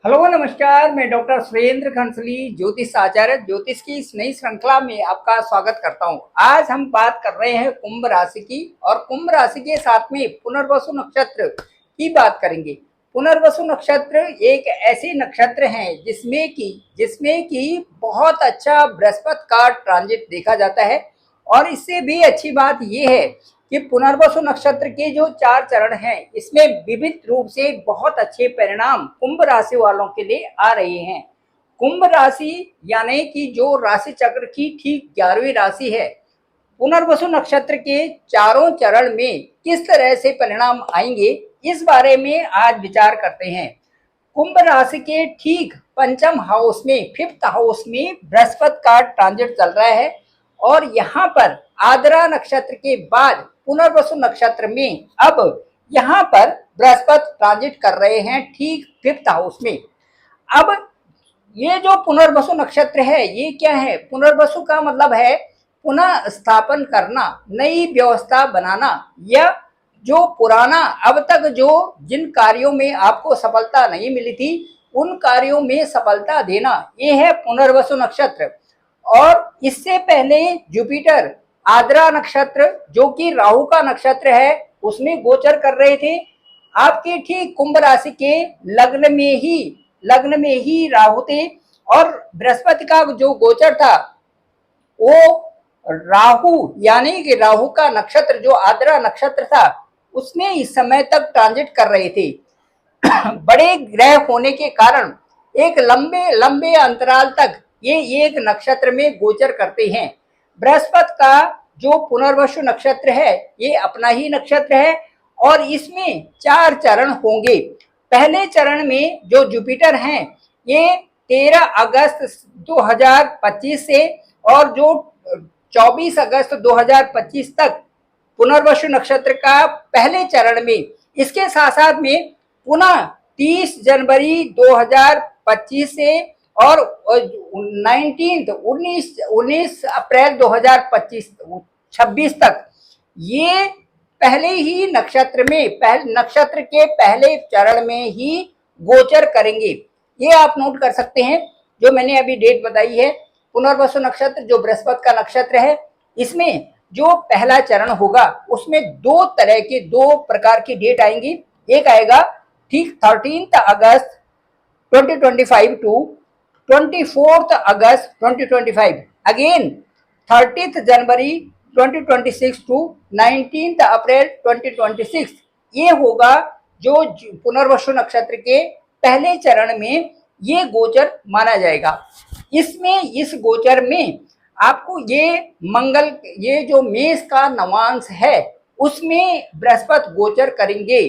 Hello नमस्कार, मैं doctor Surendra खंसली ज्योतिष आचार्य ज्योतिष की इस नई श्रृंखला में आपका स्वागत करता हूं। आज हम बात कर रहे हैं कुंभ राशि की और कुंभ राशि के साथ में पुनर्वसु नक्षत्र की बात करेंगे। पुनर्वसु नक्षत्र एक ऐसे नक्षत्र हैं जिसमें कि बहुत अच्छा बृहस्पति का ट्रांजिट देखा जाता है। और इससे भी अच्छी बात यह है कि पुनर्वसु नक्षत्र के जो 4 चरण हैं, इसमें विविध रूप से बहुत अच्छे परिणाम कुंभ राशि वालों के लिए आ रहे हैं। कुंभ राशि यानी कि जो राशि चक्र की ठीक 11वीं राशि है, पुनर्वसु नक्षत्र के चारों चरण में किस तरह से परिणाम आएंगे, इस बारे में आज विचार करते हैं। कुंभ राशि के ठीक पंचम हाउस में, 5th हाउस में बृहस्पति का ट्रांजिट चल रहा है और यहाँ पर आद्रा नक्षत्र के बाद पुनर्वसु नक्षत्र में अब यहाँ पर बृहस्पति ट्रांजिट कर रहे हैं ठीक 5th हाउस में। अब ये जो पुनर्वसु नक्षत्र है, ये क्या है? पुनर्वसु का मतलब है पुनः स्थापन करना, नई व्यवस्था बनाना, या जो पुराना अब तक जो जिन कार्यों में आपको सफलता नहीं मिली थी, उन कार्यों में सफलता देना, ये है पुनर्वसु नक्षत्र। और इससे पहले जुपिटर आद्रा नक्षत्र, जो कि राहु का नक्षत्र है, उसमें गोचर कर रहे थे। आपके ठीक कुंभ राशि के लग्न में ही राहु थे और बृहस्पति का जो गोचर था वो राहु यानी कि राहु का नक्षत्र जो आद्रा नक्षत्र था, उसमें इस समय तक ट्रांजिट कर रहे थे। बड़े ग्रह होने के कारण एक लंबे लंबे अंतराल तक ये एक नक्षत्र में गोचर करते हैं। बृहस्पति का जो पुनर्वसु नक्षत्र है, ये अपना ही नक्षत्र है और इसमें 4 चरण होंगे। पहले चरण में जो जुपिटर हैं, ये 13 अगस्त 2025 से और जो 24 अगस्त 2025 तक पुनर्वसु नक्षत्र का पहले चरण में, इसके साथ साथ में पुनः 30 जनवरी 2025 से और 19 अप्रैल 2026 तक ये पहले ही नक्षत्र के पहले चरण में ही गोचर करेंगे। ये आप नोट कर सकते हैं, जो मैंने अभी डेट बताई है। पुनर्वसु नक्षत्र जो बृहस्पति का नक्षत्र है, इसमें जो पहला चरण होगा उसमें दो प्रकार की डेट आएंगी। एक आएगा ठीक 13 अगस्त 2025 टू 24 अगस्त 2025, अगेन 30 जनवरी 2026 टू 19 अप्रैल 2026। ये होगा जो पुनर्वसु नक्षत्र के पहले चरण में ये गोचर माना जाएगा। इसमें इस गोचर में आपको ये जो मेष का नवांश है, उसमें बृहस्पति गोचर करेंगे।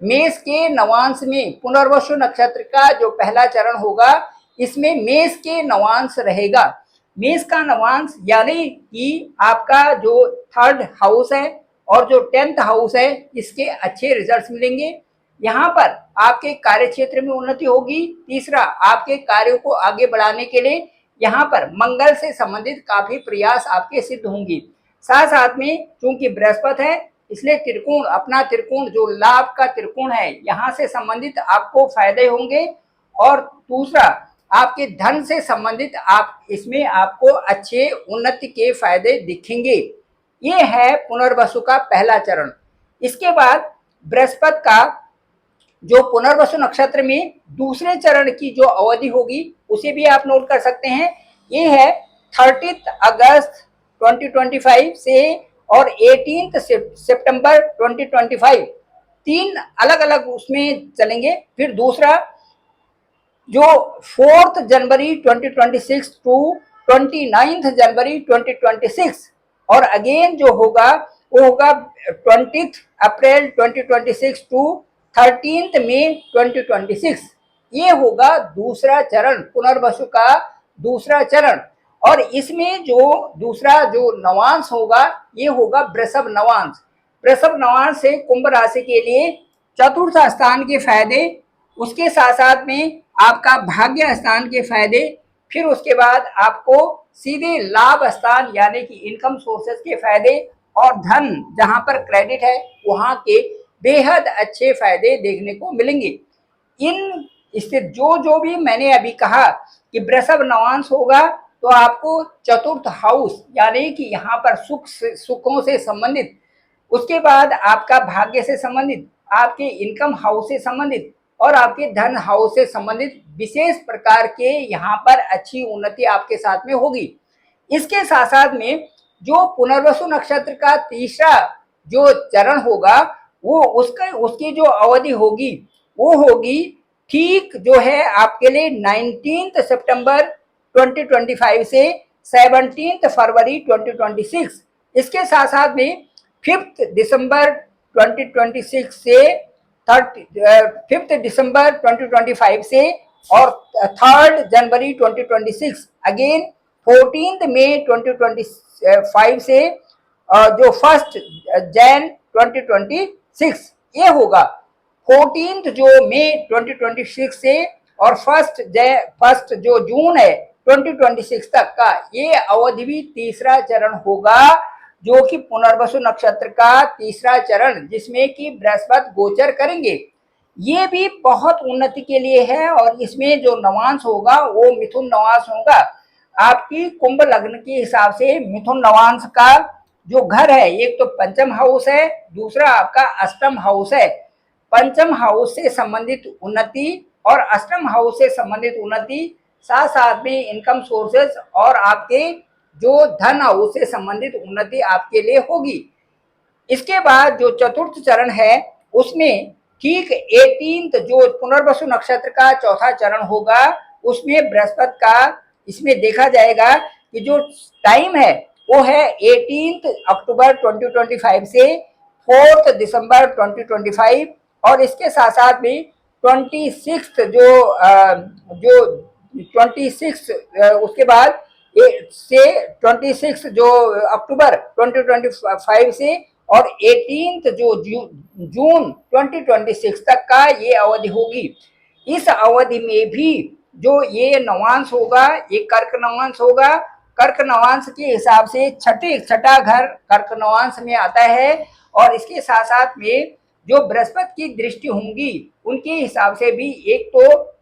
मेष के नवांश में पुनर्वसु नक्षत्र का जो पहला चरण होगा, इसमें मेष के नवांश रहेगा। मेष का नवांश यानी कि आपका जो 3rd हाउस है और जो 10th हाउस है, इसके अच्छे रिजल्ट्स मिलेंगे। यहाँ पर आपके कार्य क्षेत्र में उन्नति होगी। तीसरा, आपके कार्यों को आगे बढ़ाने के लिए यहाँ पर मंगल से संबंधित काफी प्रयास आपके सिद्ध होंगे। साथ साथ में चूंकि बृहस्पति है, इसलिए अपना त्रिकोण जो लाभ का त्रिकोण है, यहाँ से संबंधित आपको फायदे होंगे। और दूसरा, आपके धन से संबंधित इसमें आपको अच्छे उन्नति के फायदे दिखेंगे। ये है पुनर्वसु का पहला चरण। इसके बाद बृहस्पति का जो पुनर्वसु नक्षत्र में दूसरे चरण की जो अवधि होगी, उसे भी आप नोट कर सकते हैं। ये है 30 अगस्त 2025 से और 18 सितंबर 2025, 3 अलग अलग उसमें चलेंगे। फिर दूसरा जो 4 जनवरी 2026 टू 29 जनवरी 2026, और अगेन जो होगा वो होगा 20 अप्रैल 2026 टू 13 मई 2026। ये होगा दूसरा चरण, पुनर्वसु का दूसरा चरण। और इसमें जो दूसरा जो नवांश होगा, ये होगा वृषभ नवांश। वृषभ नवांश से कुंभ राशि के लिए चतुर्थ स्थान के फायदे, उसके साथ साथ में आपका भाग्य स्थान के फायदे, फिर उसके बाद आपको सीधे लाभ स्थान यानी कि इनकम सोर्सेस के फायदे, और धन जहां पर क्रेडिट है वहां के बेहद अच्छे फायदे देखने को मिलेंगे। स्थित जो जो भी मैंने अभी कहा कि वृषभ नवांश होगा तो आपको चतुर्थ हाउस यानी कि यहाँ पर सुखों से संबंधित, उसके बाद आपका भाग्य से संबंधित, आपके इनकम हाउस से संबंधित और आपके धन हाउस से संबंधित विशेष प्रकार के यहाँ पर अच्छी उन्नति आपके साथ में होगी। इसके साथ साथ में जो पुनर्वसु नक्षत्र का तीसरा जो चरण होगा वो उसकी जो अवधि होगी वो होगी ठीक जो है आपके लिए 19 सितंबर 2025 से 17 फरवरी 2026। इसके साथ साथ में 5 दिसंबर 2026 से 5 दिसंबर 2025 से और 3 जनवरी 2026, अगेन 14 मई 2025 से जो 1 जैन 2026 ये होगा। 14 जो मई 2026 से और 1 जो जून है 2026 तक का ये अवधि भी तीसरा चरण होगा, जो कि पुनर्वसु नक्षत्र का तीसरा चरण जिसमें कि बृहस्पति गोचर करेंगे। ये भी बहुत उन्नति के लिए है और इसमें जो नवांश होगा वो मिथुन नवांश होगा। आपकी कुंभ लग्न के हिसाब से मिथुन नवांश का जो घर है एक तो पंचम हाउस है, दूसरा आपका अष्टम हाउस है। पंचम हाउस से संबंधित उन्नति और अष्टम हाउस से संबंधित उन्नति, साथ साथ में इनकम सोर्सेस और आपके जो धन हाउस से संबंधित उन्नति आपके लिए होगी। इसके बाद जो चतुर्थ चरण है उसमें ठीक 18 जो पुनर्वसु नक्षत्र का चौथा चरण होगा उसमें बृहस्पति का इसमें देखा जाएगा कि जो टाइम है वो है 18 अक्टूबर 2025 से 4 दिसंबर 2025 और इसके साथ साथ में 26 जो 26 उसके बाद से 26 जो अक्टूबर 2025 से और 18 जो जून 2026 तक का ये अवधि होगी। इस अवधि में भी जो ये नवांश होगा ये कर्क नवांश होगा। कर्क नवांश के हिसाब से छठा घर कर्क नवांश में आता है और इसके साथ साथ में जो बृहस्पति की दृष्टि होंगी उनके हिसाब से भी एक तो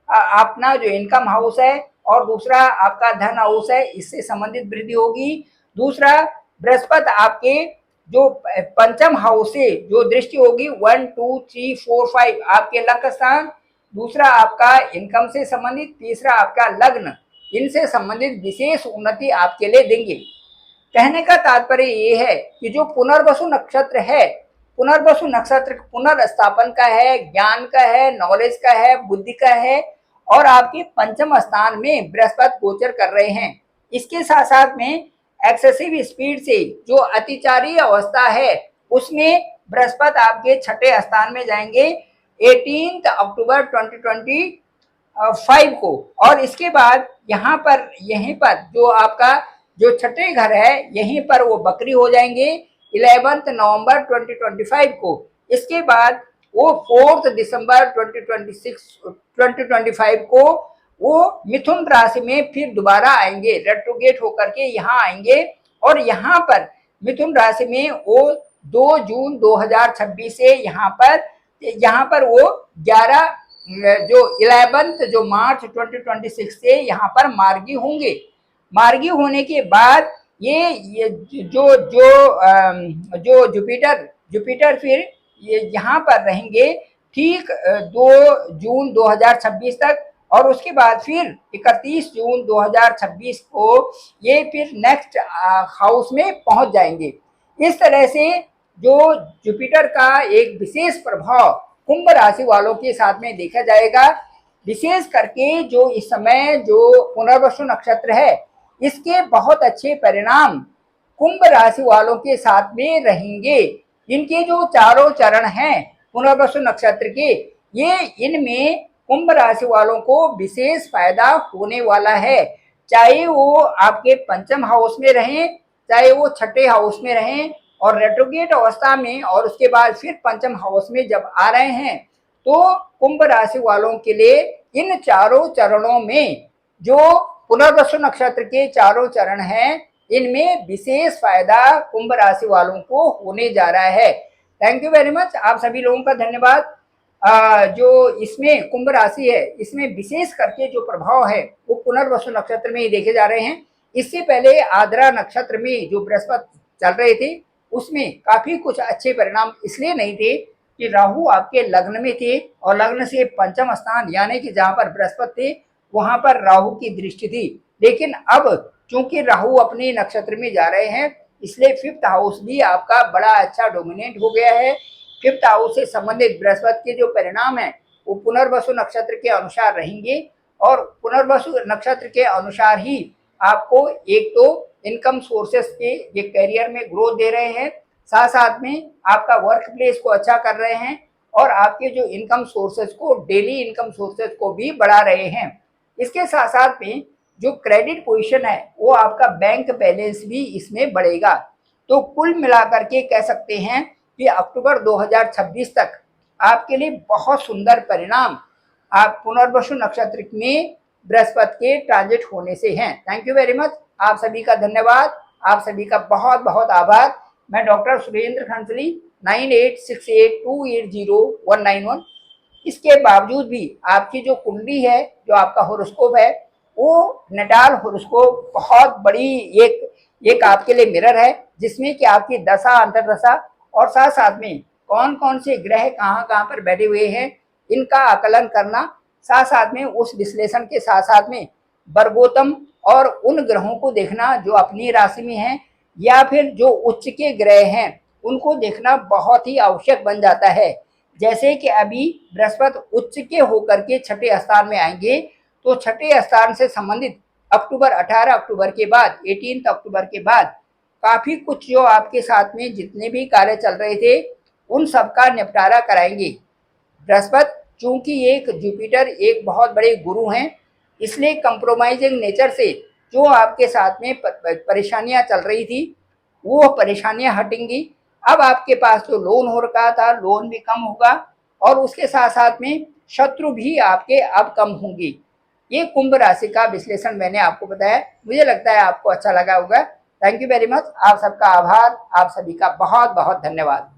अपना जो इनकम हाउस है और दूसरा आपका धन हाउस है, इससे संबंधित वृद्धि होगी। दूसरा बृहस्पति आपके जो पंचम हाउस से जो दृष्टि होगी 1 2 3 4 5 आपके लग्न स्थान, दूसरा आपका इनकम से संबंधित, तीसरा आपका लग्न, इनसे संबंधित विशेष उन्नति आपके लिए देंगे। कहने का तात्पर्य ये है कि जो पुनर्वसु नक्षत्र है, पुनर्वसु नक्षत्र पुनर्स्थापन का है, ज्ञान का है, नॉलेज का है, बुद्धि का है और आपके पंचम स्थान में बृहस्पति गोचर कर रहे हैं। इसके साथ साथ में एक्सेसिव स्पीड से जो अतिचारी अवस्था है उसमें बृहस्पति आपके छठे स्थान में जाएंगे 18 अक्टूबर 2025 को और इसके बाद यहीं पर जो आपका जो छठे घर है यहीं पर वो बकरी हो जाएंगे 11 नवंबर 2025 को। इसके बाद वो 4 दिसंबर 2025 को वो मिथुन राशि में फिर दोबारा आएंगे, रेट्रोगेट होकर के यहाँ आएंगे और यहाँ पर मिथुन राशि में वो 2 जून 2026 से यहाँ पर वो 11 जो मार्च 2026 से यहाँ पर मार्गी होंगे। मार्गी होने के बाद ये जो जुपिटर फिर ये यहाँ पर रहेंगे ठीक 2 जून 2026 तक और उसके बाद फिर 31 जून 2026 को ये फिर नेक्स्ट हाउस में पहुंच जाएंगे। इस तरह से जो जुपिटर का एक विशेष प्रभाव कुंभ राशि वालों के साथ में देखा जाएगा। विशेष करके जो इस समय जो पुनर्वसु नक्षत्र है इसके बहुत अच्छे परिणाम कुंभ राशि वालों के साथ में रहेंगे। इनके जो चारों चरण हैं पुनर्वसु नक्षत्र के, ये इनमें कुंभ राशि वालों को विशेष फायदा होने वाला है, चाहे वो आपके पंचम हाउस में रहें, चाहे वो छठे हाउस में रहें और रेट्रोगेट अवस्था में और उसके बाद फिर पंचम हाउस में जब आ रहे हैं तो कुंभ राशि वालों के लिए इन चारों चरणों में जो पुनर्वसु नक्षत्र के चारों चरण हैं इनमें विशेष फायदा कुंभ राशि वालों को होने जा रहा है। थैंक यू वेरी मच, आप सभी लोगों का धन्यवाद। जो इसमें कुंभ राशि है, इसमें विशेष करके जो प्रभाव है वो पुनर्वसु नक्षत्र में ही देखे जा रहे हैं। इससे पहले आद्रा नक्षत्र में जो बृहस्पति चल रहे थे उसमें काफी कुछ अच्छे परिणाम इसलिए नहीं थे कि राहु आपके लग्न में थे और लग्न से पंचम स्थान यानी कि जहां पर बृहस्पति थे वहां पर राहु की दृष्टि थी। लेकिन अब चूंकि राहु अपने नक्षत्र में जा रहे हैं इसलिए फिफ्थ हाउस भी आपका बड़ा अच्छा डोमिनेट हो गया है। फिफ्थ हाउस से संबंधित बृहस्पति के जो परिणाम है वो पुनर्वसु नक्षत्र के अनुसार रहेंगे और पुनर्वसु नक्षत्र के अनुसार ही आपको एक तो इनकम सोर्सेस के ये करियर में ग्रोथ दे रहे हैं, साथ साथ में आपका वर्क प्लेस को अच्छा कर रहे हैं और आपके जो इनकम सोर्सेस को डेली इनकम सोर्सेस को भी बढ़ा रहे हैं। इसके साथ साथ में जो क्रेडिट पोजीशन है वो आपका बैंक बैलेंस भी इसमें बढ़ेगा। तो कुल मिलाकर के कह सकते हैं कि अक्टूबर 2026 तक आपके लिए बहुत सुंदर परिणाम आप पुनर्वसु नक्षत्र में बृहस्पति के ट्रांजिट होने से हैं। Thank you very much. आप सभी का धन्यवाद, आप सभी का बहुत बहुत आभार। मैं डॉक्टर सुरेंद्र खंसली 9868280191। इसके बावजूद भी आपकी जो कुंडली है, जो आपका होरोस्कोप है, वो नेटाल होरोस्कोप बहुत बड़ी एक आपके लिए मिरर है जिसमें कि आपकी दशा अंतर्दशा और साथ साथ में कौन कौन से ग्रह कहाँ कहाँ पर बैठे हुए हैं इनका आकलन करना, साथ साथ में उस विश्लेषण के साथ साथ में वर्गोत्तम और उन ग्रहों को देखना जो अपनी राशि में हैं या फिर जो उच्च के ग्रह हैं उनको देखना बहुत ही आवश्यक बन जाता है। जैसे कि अभी बृहस्पति उच्च के होकर के छठे स्थान में आएंगे तो छठे स्थान से संबंधित अक्टूबर 18 अक्टूबर के बाद 18 अक्टूबर के बाद काफी कुछ जो आपके साथ में जितने भी कार्य चल रहे थे उन सब का निपटारा कराएंगे। बृहस्पति चूंकि एक जुपिटर एक बहुत बड़े गुरु हैं इसलिए कंप्रोमाइजिंग नेचर से जो आपके साथ में परेशानियां चल रही थी वो परेशानियां हटेंगी। अब आपके पास जो लोन हो रखा था लोन भी कम होगा और उसके साथ साथ में शत्रु भी आपके अब कम होंगे। ये कुंभ राशि का विश्लेषण मैंने आपको बताया, मुझे लगता है आपको अच्छा लगा होगा। Thank you very much. आप सबका आभार, आप सभी का बहुत बहुत धन्यवाद।